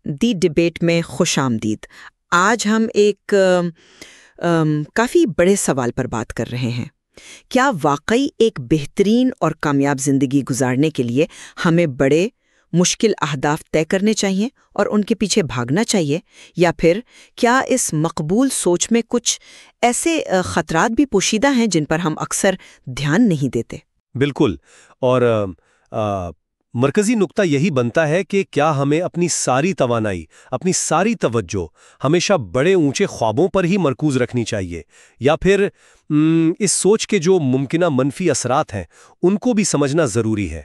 دی debate میں خوش آمدید۔ آج ہم ایک کافی بڑے سوال پر بات کر رہے ہیں۔ کیا واقعی ایک بہترین اور کامیاب زندگی گزارنے کے لیے ہمیں بڑے مشکل اہداف طے کرنے چاہیے اور ان کے پیچھے بھاگنا چاہیے، یا پھر کیا اس مقبول سوچ میں کچھ ایسے خطرات بھی پوشیدہ ہیں جن پر ہم اکثر دھیان نہیں دیتے؟ بالکل، اور مرکزی نقطہ یہی بنتا ہے کہ کیا ہمیں اپنی ساری توانائی، اپنی ساری توجہ ہمیشہ بڑے اونچے خوابوں پر ہی مرکوز رکھنی چاہیے، یا پھر اس سوچ کے جو ممکنہ منفی اثرات ہیں ان کو بھی سمجھنا ضروری ہے۔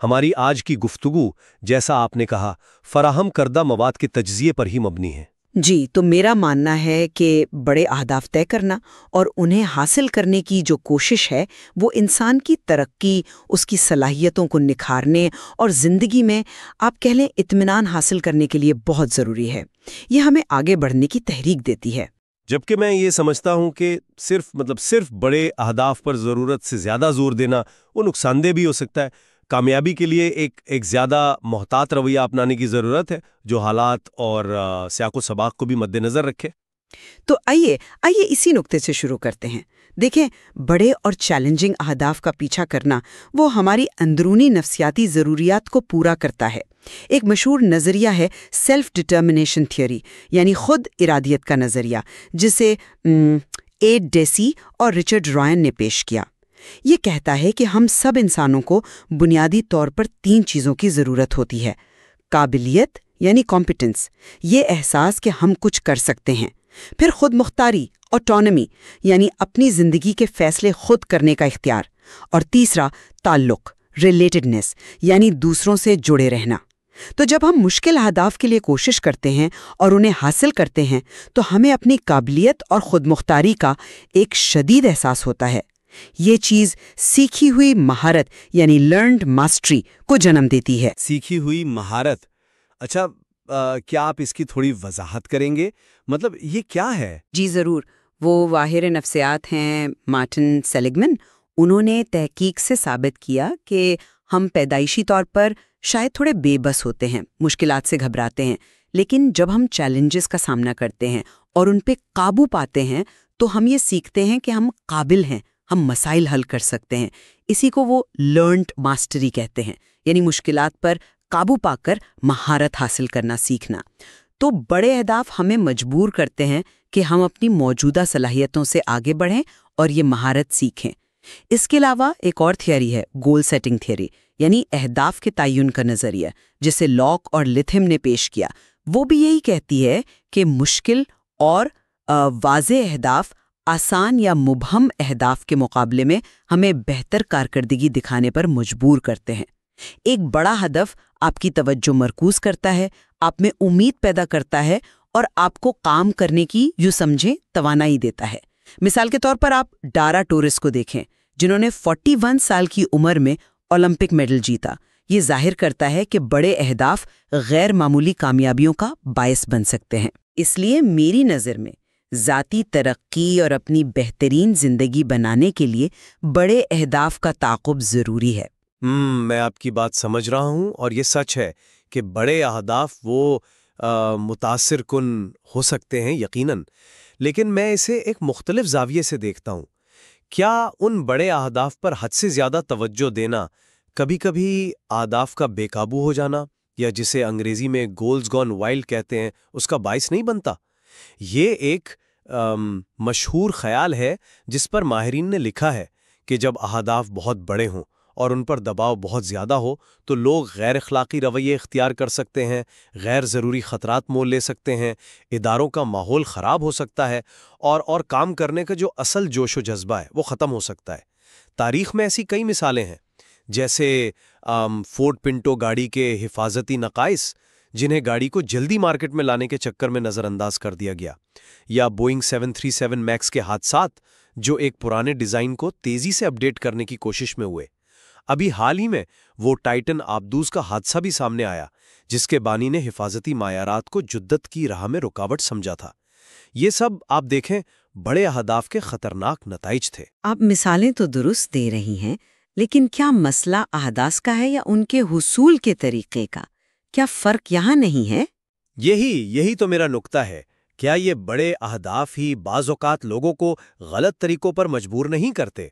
ہماری آج کی گفتگو، جیسا آپ نے کہا، فراہم کردہ مواد کے تجزیے پر ہی مبنی ہے۔ جی، تو میرا ماننا ہے کہ بڑے اہداف طے کرنا اور انہیں حاصل کرنے کی جو کوشش ہے وہ انسان کی ترقی، اس کی صلاحیتوں کو نکھارنے اور زندگی میں آپ کہہ لیں اطمینان حاصل کرنے کے لیے بہت ضروری ہے۔ یہ ہمیں آگے بڑھنے کی تحریک دیتی ہے۔ جبکہ میں یہ سمجھتا ہوں کہ صرف بڑے اہداف پر ضرورت سے زیادہ زور دینا وہ نقصان دہ بھی ہو سکتا ہے۔ کامیابی کے لیے ایک زیادہ محتاط رویہ اپنانے کی ضرورت ہے جو حالات اور سیاق و سباق کو بھی مد نظر رکھے۔ تو آئیے اسی نقطے سے شروع کرتے ہیں۔ دیکھیں، بڑے اور چیلنجنگ اہداف کا پیچھا کرنا وہ ہماری اندرونی نفسیاتی ضروریات کو پورا کرتا ہے۔ ایک مشہور نظریہ ہے سیلف ڈٹرمنیشن تھیوری، یعنی خود ارادیت کا نظریہ، جسے ایڈ ڈیسی اور رچرڈ رائن نے پیش کیا۔ یہ کہتا ہے کہ ہم سب انسانوں کو بنیادی طور پر 3 چیزوں کی ضرورت ہوتی ہے: قابلیت یعنی کمپیٹنس، یہ احساس کہ ہم کچھ کر سکتے ہیں، پھر خود مختاری آٹونمی، یعنی اپنی زندگی کے فیصلے خود کرنے کا اختیار، اور تیسرا تعلق ریلیٹڈنس، یعنی دوسروں سے جڑے رہنا۔ تو جب ہم مشکل اہداف کے لیے کوشش کرتے ہیں اور انہیں حاصل کرتے ہیں تو ہمیں اپنی قابلیت اور خود مختاری کا ایک شدید احساس ہوتا ہے۔ یہ چیز سیکھی ہوئی مہارت یعنی لرنڈ ماسٹری کو جنم دیتی ہے۔ سیکھی ہوئی مہارت، اچھا، کیا آپ اس کی تھوڑی وضاحت کریں گے؟ مطلب یہ کیا ہے؟ جی ضرور، وہ ماہر نفسیات ہیں مارٹن سیلیگمن۔ انہوں نے تحقیق سے ثابت کیا کہ ہم پیدائشی طور پر شاید تھوڑے بے بس ہوتے ہیں، مشکلات سے گھبراتے ہیں، لیکن جب ہم چیلنجز کا سامنا کرتے ہیں اور ان پہ قابو پاتے ہیں تو ہم یہ سیکھتے ہیں کہ ہم قابل ہیں، ہم مسائل حل کر سکتے ہیں۔ اسی کو وہ لرنڈ ماسٹری کہتے ہیں، یعنی مشکلات پر قابو پا کر مہارت حاصل کرنا سیکھنا۔ تو بڑے اہداف ہمیں مجبور کرتے ہیں کہ ہم اپنی موجودہ صلاحیتوں سے آگے بڑھیں اور یہ مہارت سیکھیں۔ اس کے علاوہ ایک اور تھیوری ہے، گول سیٹنگ تھیوری، یعنی اہداف کے تعین کا نظریہ، جسے لاک اور لتھم نے پیش کیا۔ وہ بھی یہی کہتی ہے کہ مشکل اور واضح اہداف آسان یا مبہم اہداف کے مقابلے میں ہمیں بہتر کارکردگی دکھانے پر مجبور کرتے ہیں۔ ایک بڑا ہدف آپ کی توجہ مرکوز کرتا ہے، آپ میں امید پیدا کرتا ہے اور آپ کو کام کرنے کی یوں سمجھیں توانائی دیتا ہے۔ مثال کے طور پر آپ ڈارا ٹورس کو دیکھیں، جنہوں نے 41 سال کی عمر میں اولمپک میڈل جیتا۔ یہ ظاہر کرتا ہے کہ بڑے اہداف غیر معمولی کامیابیوں کا باعث بن سکتے ہیں۔ اس لیے میری نظر میں ذاتی ترقی اور اپنی بہترین زندگی بنانے کے لیے بڑے اہداف کا تعاقب ضروری ہے۔ میں آپ کی بات سمجھ رہا ہوں، اور یہ سچ ہے کہ بڑے اہداف وہ متاثر کن ہو سکتے ہیں یقیناً، لیکن میں اسے ایک مختلف زاویے سے دیکھتا ہوں۔ کیا ان بڑے اہداف پر حد سے زیادہ توجہ دینا کبھی کبھی اہداف کا بے قابو ہو جانا، یا جسے انگریزی میں گولز گون وائلڈ کہتے ہیں، اس کا باعث نہیں بنتا؟ یہ ایک مشہور خیال ہے جس پر ماہرین نے لکھا ہے کہ جب اہداف بہت بڑے ہوں اور ان پر دباؤ بہت زیادہ ہو تو لوگ غیر اخلاقی رویے اختیار کر سکتے ہیں، غیر ضروری خطرات مول لے سکتے ہیں، اداروں کا ماحول خراب ہو سکتا ہے، اور کام کرنے کا جو اصل جوش و جذبہ ہے وہ ختم ہو سکتا ہے۔ تاریخ میں ایسی کئی مثالیں ہیں، جیسے فورڈ پنٹو گاڑی کے حفاظتی نقائص جنہیں گاڑی کو جلدی مارکیٹ میں لانے کے چکر میں نظر انداز کر دیا گیا، یا بوئنگ 737 میکس کے حادثات جو ایک پرانے ڈیزائن کو تیزی سے اپڈیٹ کرنے کی کوشش میں ہوئے۔ ابھی حال ہی میں وہ ٹائٹن آبدوز کا حادثہ بھی سامنے آیا، جس کے بانی نے حفاظتی معیارات کو جدت کی راہ میں رکاوٹ سمجھا تھا۔ یہ سب آپ دیکھیں بڑے اہداف کے خطرناک نتائج تھے۔ آپ مثالیں تو درست دے رہی ہیں، لیکن کیا مسئلہ اہداف کا ہے یا ان کے حصول کے طریقے کا؟ کیا فرق یہاں نہیں ہے؟ یہی تو میرا نقطہ ہے. کیا یہ بڑے اہداف ہی بعض اوقات لوگوں کو غلط طریقوں پر مجبور نہیں کرتے؟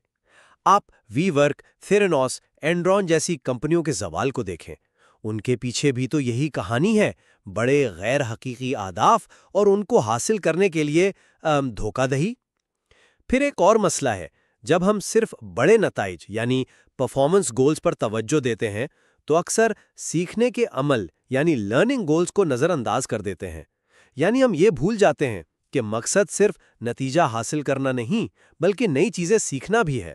آپ وی ورک، تھیرانوس، اینڈرون جیسی کمپنیوں کے زوال کو دیکھیں. ان کے پیچھے بھی تو یہی کہانی ہے، بڑے غیر حقیقی اہداف اور ان کو حاصل کرنے کے لیے دھوکہ دہی. پھر ایک اور مسئلہ ہے، جب ہم صرف بڑے نتائج یعنی پرفارمنس گولز پر توجہ دیتے ہیں تو اکثر سیکھنے کے عمل یعنی لرننگ گولز کو نظر انداز کر دیتے ہیں. یعنی ہم یہ بھول جاتے ہیں کہ مقصد صرف نتیجہ حاصل کرنا نہیں بلکہ نئی چیزیں سیکھنا بھی ہے.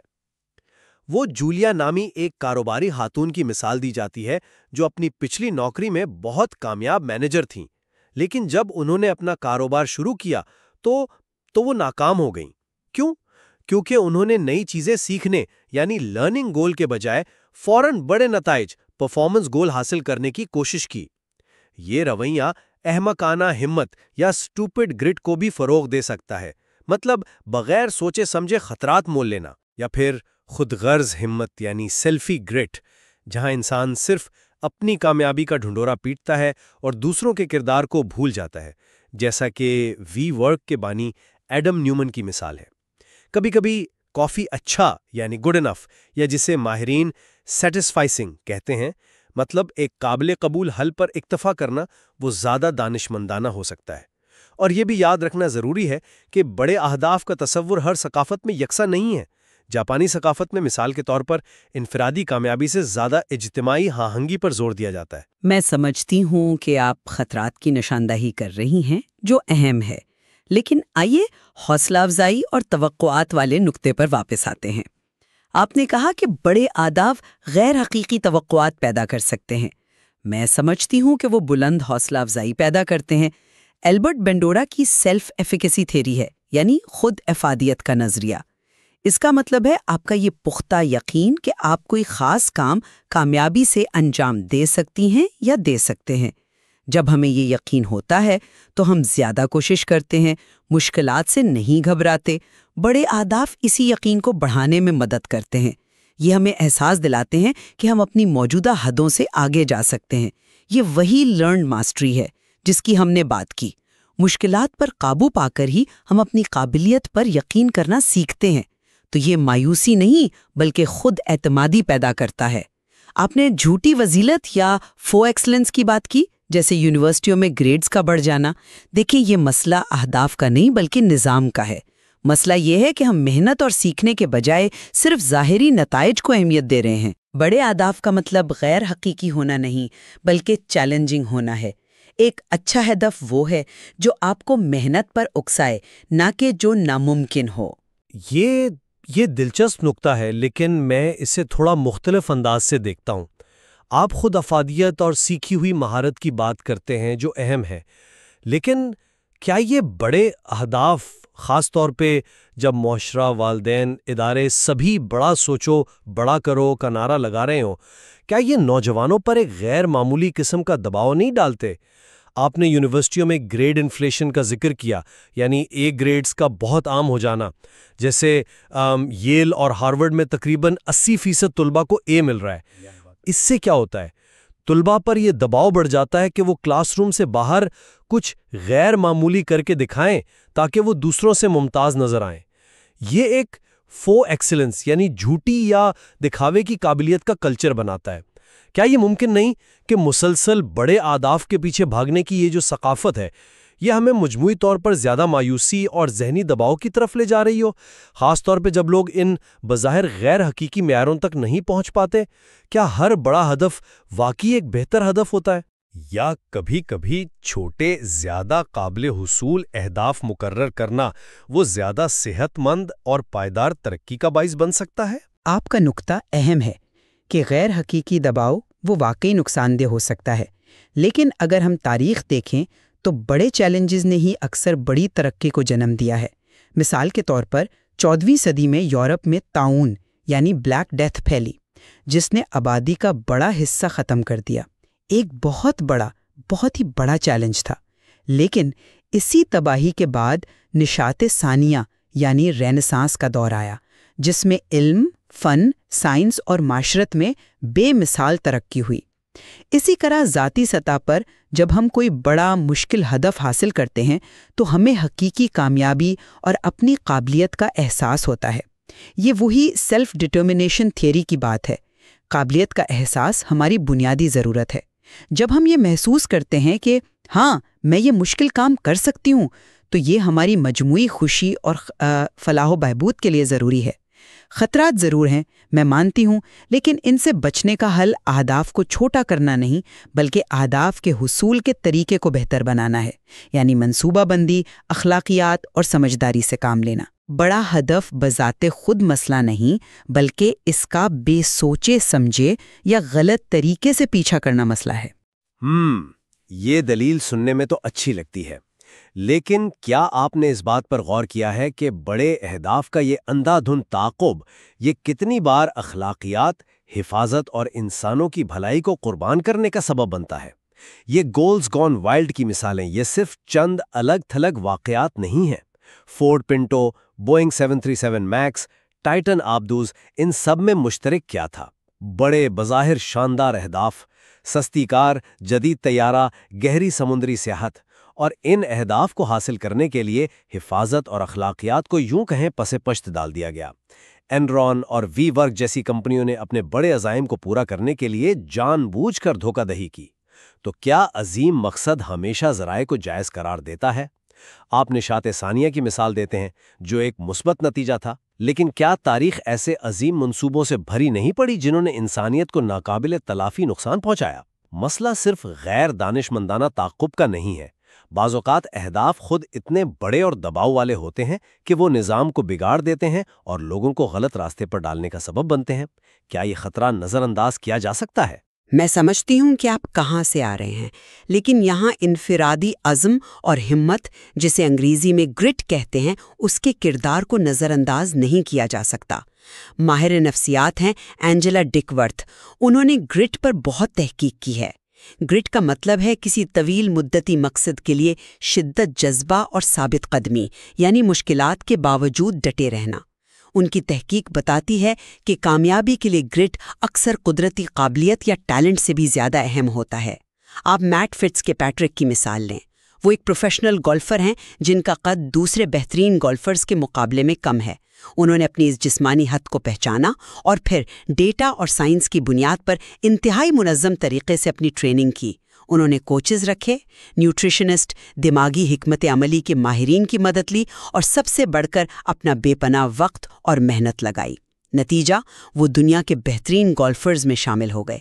وہ جولیا نامی ایک کاروباری خاتون کی مثال دی جاتی ہے جو اپنی پچھلی نوکری میں بہت کامیاب مینیجر تھیں، لیکن جب انہوں نے اپنا کاروبار شروع کیا تو وہ ناکام ہو گئیں. کیوں؟ کیونکہ انہوں نے نئی چیزیں سیکھنے یعنی لرننگ گول کے بجائے فوراً بڑے نتائج پرفارمنس گول حاصل کرنے کی کوشش کی. یہ رویہ احمقانہ ہمت یا سٹوپڈ گرٹ کو بھی فروغ دے سکتا ہے، مطلب بغیر سوچے سمجھے خطرات مول لینا. یا پھر خود غرض ہمت یعنی سیلفی گرٹ، جہاں انسان صرف اپنی کامیابی کا ڈھنڈورا پیٹتا ہے اور دوسروں کے کردار کو بھول جاتا ہے، جیسا کہ وی ورک کے بانی ایڈم نیومن کی مثال ہے. کبھی کبھی کافی اچھا یعنی گڈ انف، یا جسے ماہرین سیٹسفائسنگ کہتے ہیں، مطلب ایک قابل قبول حل پر اکتفا کرنا، وہ زیادہ دانشمندانہ ہو سکتا ہے. اور یہ بھی یاد رکھنا ضروری ہے کہ بڑے اہداف کا تصور ہر ثقافت میں یکساں نہیں ہے. جاپانی ثقافت میں مثال کے طور پر انفرادی کامیابی سے زیادہ اجتماعی ہاہنگی پر زور دیا جاتا ہے. میں سمجھتی ہوں کہ آپ خطرات کی نشاندہی کر رہی ہیں جو اہم ہے، لیکن آئیے حوصلہ افزائی اور توقعات والے نقطے پر واپس آتے ہیں. آپ نے کہا کہ بڑے اہداف غیر حقیقی توقعات پیدا کر سکتے ہیں. میں سمجھتی ہوں کہ وہ بلند حوصلہ افزائی پیدا کرتے ہیں. البرٹ بینڈورا کی سیلف ایفیکیسی تھیوری ہے، یعنی خود افادیت کا نظریہ. اس کا مطلب ہے آپ کا یہ پختہ یقین کہ آپ کوئی خاص کام کامیابی سے انجام دے سکتی ہیں یا دے سکتے ہیں. جب ہمیں یہ یقین ہوتا ہے تو ہم زیادہ کوشش کرتے ہیں، مشکلات سے نہیں گھبراتے. بڑے اہداف اسی یقین کو بڑھانے میں مدد کرتے ہیں. یہ ہمیں احساس دلاتے ہیں کہ ہم اپنی موجودہ حدوں سے آگے جا سکتے ہیں. یہ وہی لرنڈ ماسٹری ہے جس کی ہم نے بات کی. مشکلات پر قابو پا کر ہی ہم اپنی قابلیت پر یقین کرنا سیکھتے ہیں. تو یہ مایوسی نہیں بلکہ خود اعتمادی پیدا کرتا ہے. آپ نے جھوٹی فضیلت یا فو ایکسلنس کی بات کی، جیسے یونیورسٹیوں میں گریڈز کا بڑھ جانا. دیکھیں، یہ مسئلہ اہداف کا نہیں بلکہ نظام کا ہے. مسئلہ یہ ہے کہ ہم محنت اور سیکھنے کے بجائے صرف ظاہری نتائج کو اہمیت دے رہے ہیں. بڑے اہداف کا مطلب غیر حقیقی ہونا نہیں بلکہ چیلنجنگ ہونا ہے. ایک اچھا ہدف وہ ہے جو آپ کو محنت پر اکسائے، نہ کہ جو ناممکن ہو. یہ دلچسپ نقطہ ہے، لیکن میں اسے تھوڑا مختلف انداز سے دیکھتا ہوں. آپ خود افادیت اور سیکھی ہوئی مہارت کی بات کرتے ہیں جو اہم ہے، لیکن کیا یہ بڑے اہداف، خاص طور پہ جب معاشرہ، والدین، ادارے سبھی بڑا سوچو بڑا کرو کا نعرہ لگا رہے ہوں، کیا یہ نوجوانوں پر ایک غیر معمولی قسم کا دباؤ نہیں ڈالتے؟ آپ نے یونیورسٹیوں میں گریڈ انفلیشن کا ذکر کیا، یعنی اے گریڈز کا بہت عام ہو جانا. جیسے ییل اور ہارورڈ میں تقریباً 80% طلباء کو اے مل رہا ہے. اس سے کیا ہوتا ہے؟ طلباء پر یہ دباؤ بڑھ جاتا ہے کہ وہ کلاس روم سے باہر کچھ غیر معمولی کر کے دکھائیں تاکہ وہ دوسروں سے ممتاز نظر آئیں. یہ ایک فو ایکسلنس یعنی جھوٹی یا دکھاوے کی قابلیت کا کلچر بناتا ہے. کیا یہ ممکن نہیں کہ مسلسل بڑے اہداف کے پیچھے بھاگنے کی یہ جو ثقافت ہے، یہ ہمیں مجموعی طور پر زیادہ مایوسی اور ذہنی دباؤ کی طرف لے جا رہی ہو، خاص طور پہ جب لوگ ان بظاہر غیر حقیقی معیاروں تک نہیں پہنچ پاتے؟ کیا ہر بڑا ہدف واقعی ایک بہتر ہدف ہوتا ہے؟ یا کبھی کبھی چھوٹے، زیادہ قابل حصول اہداف مقرر کرنا وہ زیادہ صحت مند اور پائیدار ترقی کا باعث بن سکتا ہے؟ آپ کا نقطہ اہم ہے کہ غیر حقیقی دباؤ وہ واقعی نقصان دہ ہو سکتا ہے، لیکن اگر ہم تاریخ دیکھیں تو بڑے چیلنجز نے ہی اکثر بڑی ترقی کو جنم دیا ہے. مثال کے طور پر 14ویں صدی میں یورپ میں طاعون یعنی بلیک ڈیتھ پھیلی، جس نے آبادی کا بڑا حصہ ختم کر دیا. ایک بہت ہی بڑا چیلنج تھا. لیکن اسی تباہی کے بعد نشاط ثانیہ یعنی رینیسانس کا دور آیا، جس میں علم، فن، سائنس اور معاشرت میں بے مثال ترقی ہوئی. اسی طرح ذاتی سطح پر جب ہم کوئی بڑا مشکل ہدف حاصل کرتے ہیں تو ہمیں حقیقی کامیابی اور اپنی قابلیت کا احساس ہوتا ہے۔ یہ وہی سیلف ڈٹرمنیشن تھیوری کی بات ہے۔ قابلیت کا احساس ہماری بنیادی ضرورت ہے۔ جب ہم یہ محسوس کرتے ہیں کہ ہاں میں یہ مشکل کام کر سکتی ہوں تو یہ ہماری مجموعی خوشی اور فلاح و بہبود کے لیے ضروری ہے۔ خطرات ضرور ہیں، میں مانتی ہوں، لیکن ان سے بچنے کا حل اہداف کو چھوٹا کرنا نہیں بلکہ اہداف کے حصول کے طریقے کو بہتر بنانا ہے، یعنی منصوبہ بندی، اخلاقیات اور سمجھداری سے کام لینا۔ بڑا ہدف بذات خود مسئلہ نہیں بلکہ اس کا بے سوچے سمجھے یا غلط طریقے سے پیچھا کرنا مسئلہ ہے۔ یہ دلیل سننے میں تو اچھی لگتی ہے، لیکن کیا آپ نے اس بات پر غور کیا ہے کہ بڑے اہداف کا یہ اندھا دھند تعاقب یہ کتنی بار اخلاقیات، حفاظت اور انسانوں کی بھلائی کو قربان کرنے کا سبب بنتا ہے؟ یہ گولز گون وائلڈ کی مثالیں یہ صرف چند الگ تھلگ واقعات نہیں ہیں۔ Ford Pinto, Boeing 737 Max, Titan آبدوز، ان سب میں مشترک کیا تھا؟ بڑے بظاہر شاندار اہداف، سستی کار، جدید طیارہ، گہری سمندری سیاحت، اور ان اہداف کو حاصل کرنے کے لیے حفاظت اور اخلاقیات کو یوں کہیں پس پشت ڈال دیا گیا۔ اینرون اور وی ورک جیسی کمپنیوں نے اپنے بڑے عزائم کو پورا کرنے کے لیے جان بوجھ کر دھوکہ دہی کی۔ تو کیا عظیم مقصد ہمیشہ ذرائع کو جائز قرار دیتا ہے؟ آپ نشاط ثانیہ کی مثال دیتے ہیں جو ایک مثبت نتیجہ تھا، لیکن کیا تاریخ ایسے عظیم منصوبوں سے بھری نہیں پڑی جنہوں نے انسانیت کو ناقابل تلافی نقصان پہنچایا؟ مسئلہ صرف غیر دانشمندانہ تعاقب کا نہیں ہے۔ بعض اوقات اہداف خود اتنے بڑے اور دباؤ والے ہوتے ہیں کہ وہ نظام کو بگاڑ دیتے ہیں اور لوگوں کو غلط راستے پر ڈالنے کا سبب بنتے ہیں۔ کیا یہ خطرہ نظر انداز کیا جا سکتا ہے؟ میں سمجھتی ہوں کہ آپ کہاں سے آ رہے ہیں، لیکن یہاں انفرادی عزم اور ہمت، جسے انگریزی میں گرٹ کہتے ہیں، اس کے کردار کو نظر انداز نہیں کیا جا سکتا۔ ماہر نفسیات ہیں اینجلا ڈکورتھ، انہوں نے گرٹ پر بہت تحقیق کی ہے۔ گرٹ کا مطلب ہے کسی طویل مدتی مقصد کے لیے شدت، جذبہ اور ثابت قدمی، یعنی مشکلات کے باوجود ڈٹے رہنا۔ ان کی تحقیق بتاتی ہے کہ کامیابی کے لیے گرٹ اکثر قدرتی قابلیت یا ٹیلنٹ سے بھی زیادہ اہم ہوتا ہے۔ آپ میٹ فٹز کے پیٹرک کی مثال لیں۔ وہ ایک پروفیشنل گولفر ہیں جن کا قد دوسرے بہترین گولفرز کے مقابلے میں کم ہے۔ انہوں نے اپنی اس جسمانی حد کو پہچانا اور پھر ڈیٹا اور سائنس کی بنیاد پر انتہائی منظم طریقے سے اپنی ٹریننگ کی۔ انہوں نے کوچز رکھے، نیوٹریشنسٹ، دماغی حکمت عملی کے ماہرین کی مدد لی اور سب سے بڑھ کر اپنا بے پناہ وقت اور محنت لگائی۔ نتیجہ، وہ دنیا کے بہترین گولفرز میں شامل ہو گئے۔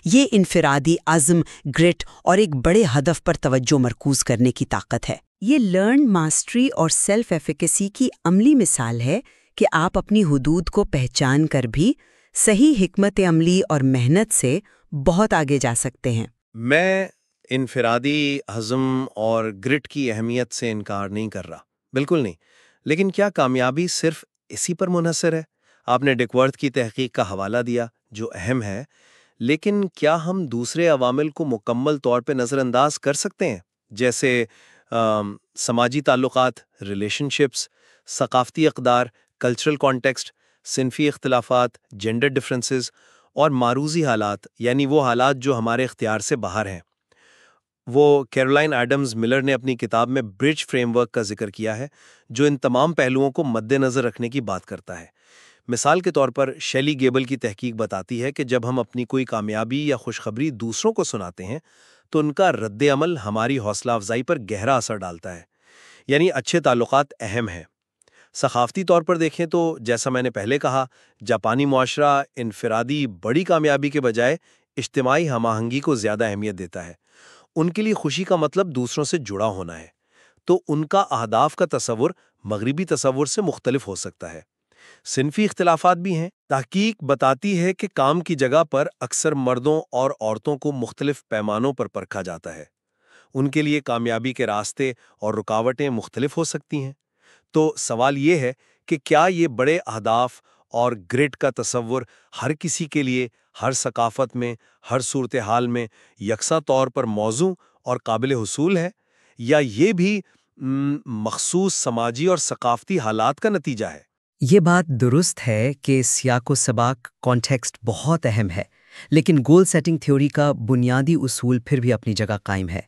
یہ انفرادی عزم، گرٹ اور ایک بڑے ہدف پر توجہ مرکوز کرنے کی طاقت ہے۔ یہ لرن ماسٹری اور سیلف ایفیکیسی کی عملی مثال ہے کہ آپ اپنی حدود کو پہچان کر بھی صحیح حکمت عملی اور محنت سے بہت آگے جا سکتے ہیں۔ میں انفرادی عزم اور گرٹ کی اہمیت سے انکار نہیں کر رہا، بالکل نہیں، لیکن کیا کامیابی صرف اسی پر منحصر ہے؟ آپ نے ڈکورتھ کی تحقیق کا حوالہ دیا جو اہم ہے، لیکن کیا ہم دوسرے عوامل کو مکمل طور پہ نظر انداز کر سکتے ہیں، جیسے سماجی تعلقات، ریلیشن شپس، ثقافتی اقدار، کلچرل کانٹیکسٹ، صنفی اختلافات، جینڈر ڈفرینسز اور معروضی حالات، یعنی وہ حالات جو ہمارے اختیار سے باہر ہیں؟ وہ کیرولائن ایڈمز ملر نے اپنی کتاب میں برج فریم ورک کا ذکر کیا ہے جو ان تمام پہلوؤں کو مد نظر رکھنے کی بات کرتا ہے۔ مثال کے طور پر شیلی گیبل کی تحقیق بتاتی ہے کہ جب ہم اپنی کوئی کامیابی یا خوشخبری دوسروں کو سناتے ہیں تو ان کا رد عمل ہماری حوصلہ افزائی پر گہرا اثر ڈالتا ہے، یعنی اچھے تعلقات اہم ہیں۔ ثقافتی طور پر دیکھیں تو جیسا میں نے پہلے کہا، جاپانی معاشرہ انفرادی بڑی کامیابی کے بجائے اجتماعی ہم آہنگی کو زیادہ اہمیت دیتا ہے۔ ان کے لیے خوشی کا مطلب دوسروں سے جڑا ہونا ہے، تو ان کا اہداف کا تصور مغربی تصور سے مختلف ہو سکتا ہے۔ صنفی اختلافات بھی ہیں۔ تحقیق بتاتی ہے کہ کام کی جگہ پر اکثر مردوں اور عورتوں کو مختلف پیمانوں پر پرکھا جاتا ہے۔ ان کے لیے کامیابی کے راستے اور رکاوٹیں مختلف ہو سکتی ہیں۔ تو سوال یہ ہے کہ کیا یہ بڑے اہداف اور گرٹ کا تصور ہر کسی کے لیے، ہر ثقافت میں، ہر صورتحال میں یکساں طور پر موزوں اور قابل حصول ہے، یا یہ بھی مخصوص سماجی اور ثقافتی حالات کا نتیجہ ہے؟ یہ بات درست ہے کہ سیاق و سباق کانٹیکسٹ بہت اہم ہے، لیکن گول سیٹنگ تھیوری کا بنیادی اصول پھر بھی اپنی جگہ قائم ہے۔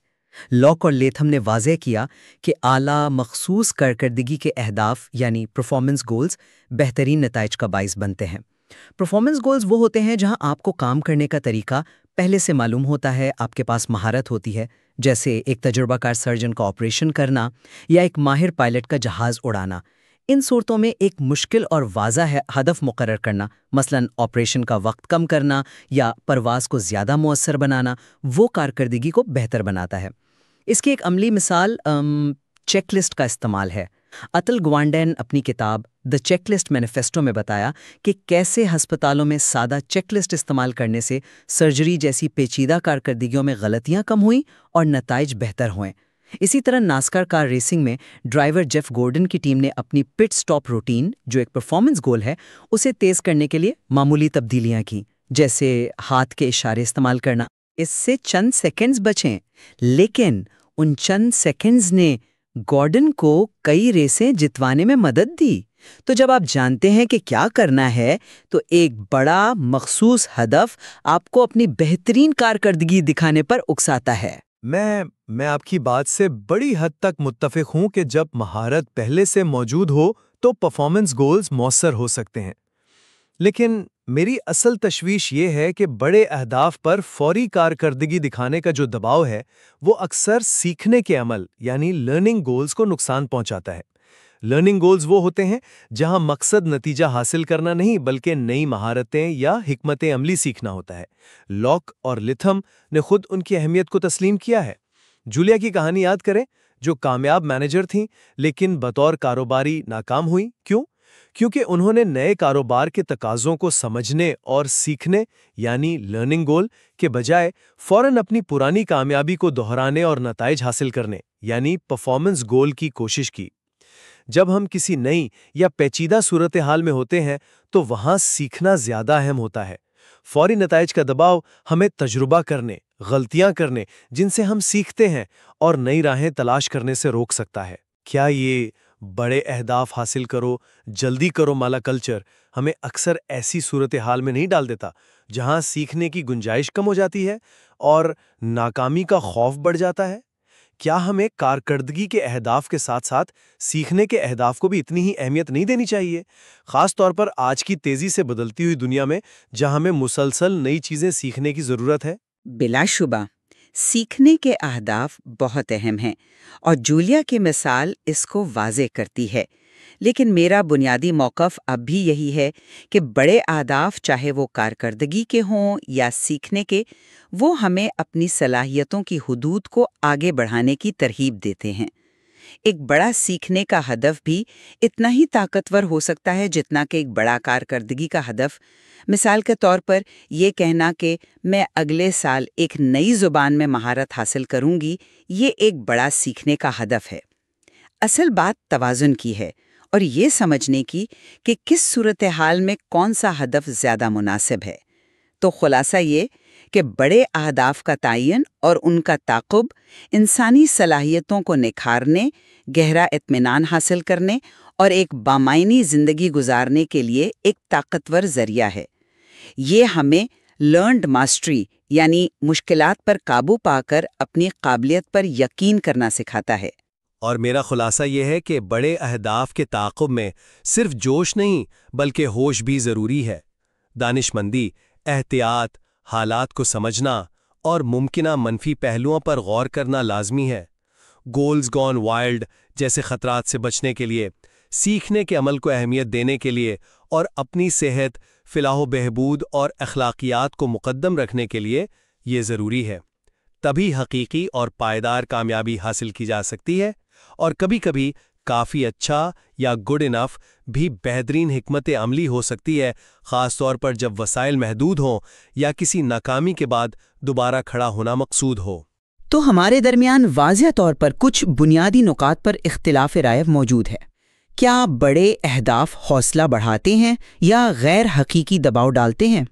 لاک اور لیتھم نے واضح کیا کہ اعلیٰ مخصوص کارکردگی کے اہداف یعنی پرفارمنس گولز بہترین نتائج کا باعث بنتے ہیں۔ پرفارمنس گولز وہ ہوتے ہیں جہاں آپ کو کام کرنے کا طریقہ پہلے سے معلوم ہوتا ہے، آپ کے پاس مہارت ہوتی ہے، جیسے ایک تجربہ کار سرجن کا آپریشن کرنا یا ایک ماہر پائلٹ کا جہاز اڑانا۔ ان صورتوں میں ایک مشکل اور واضح ہدف مقرر کرنا، مثلاً آپریشن کا وقت کم کرنا یا پرواز کو زیادہ مؤثر بنانا، وہ کارکردگی کو بہتر بناتا ہے۔ اس کی ایک عملی مثال چیک لسٹ کا استعمال ہے۔ اتل گوانڈین اپنی کتاب دی چیک لسٹ مینیفیسٹو میں بتایا کہ کیسے ہسپتالوں میں سادہ چیک لسٹ استعمال کرنے سے سرجری جیسی پیچیدہ کارکردگیوں میں غلطیاں کم ہوئیں اور نتائج بہتر ہوئیں۔ اسی طرح ناسکار کار ریسنگ میں ڈرائیور جیف گورڈن کی ٹیم نے اپنی پٹ سٹاپ روٹین، جو ایک پرفارمنس گول ہے، اسے تیز کرنے کے لیے معمولی تبدیلیاں کیں، جیسے ہاتھ کے اشارے استعمال کرنا۔ اس سے چند سیکنڈز بچیں، لیکن ان چند سیکنڈز نے گورڈن کو کئی ریسیں جتوانے میں مدد دی۔ تو جب آپ جانتے ہیں کہ کیا کرنا ہے تو ایک بڑا مخصوص ہدف آپ کو اپنی بہترین کارکردگی دکھانے پر اکساتا ہے۔ میں آپ کی بات سے بڑی حد تک متفق ہوں کہ جب مہارت پہلے سے موجود ہو تو پرفارمنس گولز مؤثر ہو سکتے ہیں، لیکن میری اصل تشویش یہ ہے کہ بڑے اہداف پر فوری کارکردگی دکھانے کا جو دباؤ ہے وہ اکثر سیکھنے کے عمل یعنی لرننگ گولز کو نقصان پہنچاتا ہے۔ لرننگ گولز وہ ہوتے ہیں جہاں مقصد نتیجہ حاصل کرنا نہیں بلکہ نئی مہارتیں یا حکمت عملی سیکھنا ہوتا ہے۔ لاک اور لیتھم نے خود ان کی اہمیت کو تسلیم کیا ہے۔ جولیا کی کہانی یاد کریں، جو کامیاب مینیجر تھیں لیکن بطور کاروباری ناکام ہوئیں۔ کیوں؟ کیونکہ انہوں نے نئے کاروبار کے تقاضوں کو سمجھنے اور سیکھنے یعنی لرننگ گول کے بجائے فوراً اپنی پرانی کامیابی کو دہرانے اور نتائج حاصل کرنے یعنی پرفارمنس گول کی کوشش کی۔ جب ہم کسی نئی یا پیچیدہ صورتحال میں ہوتے ہیں تو وہاں سیکھنا زیادہ اہم ہوتا ہے۔ فوری نتائج کا دباؤ ہمیں تجربہ کرنے، غلطیاں کرنے جن سے ہم سیکھتے ہیں اور نئی راہیں تلاش کرنے سے روک سکتا ہے۔ کیا یہ بڑے اہداف حاصل کرو، جلدی کرو مالا کلچر ہمیں اکثر ایسی صورتحال میں نہیں ڈال دیتا جہاں سیکھنے کی گنجائش کم ہو جاتی ہے اور ناکامی کا خوف بڑھ جاتا ہے؟ کیا ہمیں کارکردگی کے اہداف کے ساتھ ساتھ سیکھنے کے اہداف کو بھی اتنی ہی اہمیت نہیں دینی چاہیے، خاص طور پر آج کی تیزی سے بدلتی ہوئی دنیا میں جہاں ہمیں مسلسل نئی چیزیں سیکھنے کی ضرورت ہے؟ بلا شبہ سیکھنے کے اہداف بہت اہم ہیں اور جولیا کی مثال اس کو واضح کرتی ہے، لیکن میرا بنیادی موقف اب بھی یہی ہے کہ بڑے اہداف چاہے وہ کارکردگی کے ہوں یا سیکھنے کے، وہ ہمیں اپنی صلاحیتوں کی حدود کو آگے بڑھانے کی ترغیب دیتے ہیں۔ ایک بڑا سیکھنے کا ہدف بھی اتنا ہی طاقتور ہو سکتا ہے جتنا کہ ایک بڑا کارکردگی کا ہدف۔ مثال کے طور پر یہ کہنا کہ میں اگلے سال ایک نئی زبان میں مہارت حاصل کروں گی، یہ ایک بڑا سیکھنے کا ہدف ہے۔ اصل بات توازن کی ہے اور یہ سمجھنے کی کہ کس صورتحال میں کون سا ہدف زیادہ مناسب ہے۔ تو خلاصہ یہ کہ بڑے اہداف کا تعین اور ان کا تعاقب انسانی صلاحیتوں کو نکھارنے، گہرا اطمینان حاصل کرنے اور ایک بامعنی زندگی گزارنے کے لیے ایک طاقتور ذریعہ ہے۔ یہ ہمیں لرنڈ ماسٹری یعنی مشکلات پر قابو پا کر اپنی قابلیت پر یقین کرنا سکھاتا ہے۔ اور میرا خلاصہ یہ ہے کہ بڑے اہداف کے تعاقب میں صرف جوش نہیں بلکہ ہوش بھی ضروری ہے۔ دانش مندی، احتیاط، حالات کو سمجھنا اور ممکنہ منفی پہلوؤں پر غور کرنا لازمی ہے۔ گولز گون وائلڈ جیسے خطرات سے بچنے کے لیے، سیکھنے کے عمل کو اہمیت دینے کے لیے اور اپنی صحت، فلاح و بہبود اور اخلاقیات کو مقدم رکھنے کے لیے یہ ضروری ہے۔ تبھی حقیقی اور پائیدار کامیابی حاصل کی جا سکتی ہے، اور کبھی کبھی کافی اچھا یا گڈ انف بھی بہترین حکمت عملی ہو سکتی ہے، خاص طور پر جب وسائل محدود ہوں یا کسی ناکامی کے بعد دوبارہ کھڑا ہونا مقصود ہو۔ تو ہمارے درمیان واضح طور پر کچھ بنیادی نکات پر اختلاف رائے موجود ہے۔ کیا بڑے اہداف حوصلہ بڑھاتے ہیں یا غیر حقیقی دباؤ ڈالتے ہیں؟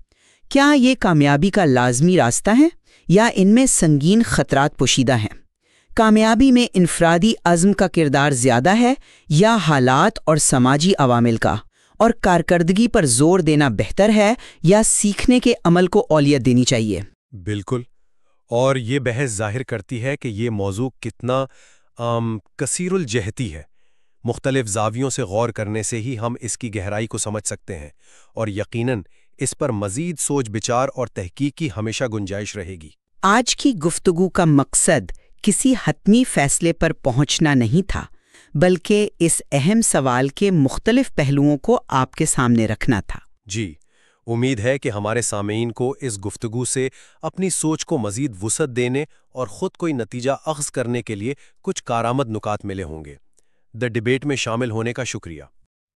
کیا یہ کامیابی کا لازمی راستہ ہے یا ان میں سنگین خطرات پوشیدہ ہیں؟ کامیابی میں انفرادی عزم کا کردار زیادہ ہے یا حالات اور سماجی عوامل کا؟ اور کارکردگی پر زور دینا بہتر ہے یا سیکھنے کے عمل کو اولویت دینی چاہیے؟ بالکل، اور یہ بحث ظاہر کرتی ہے کہ یہ موضوع کتنا کثیر الجہتی ہے۔ مختلف زاویوں سے غور کرنے سے ہی ہم اس کی گہرائی کو سمجھ سکتے ہیں، اور یقیناً اس پر مزید سوچ بچار اور تحقیق کی ہمیشہ گنجائش رہے گی۔ آج کی گفتگو کا مقصد کسی حتمی فیصلے پر پہنچنا نہیں تھا، بلکہ اس اہم سوال کے مختلف پہلوؤں کو آپ کے سامنے رکھنا تھا۔ جی، امید ہے کہ ہمارے سامعین کو اس گفتگو سے اپنی سوچ کو مزید وسعت دینے اور خود کوئی نتیجہ اخذ کرنے کے لیے کچھ کارآمد نکات ملے ہوں گے۔ دی ڈیبیٹ میں شامل ہونے کا شکریہ۔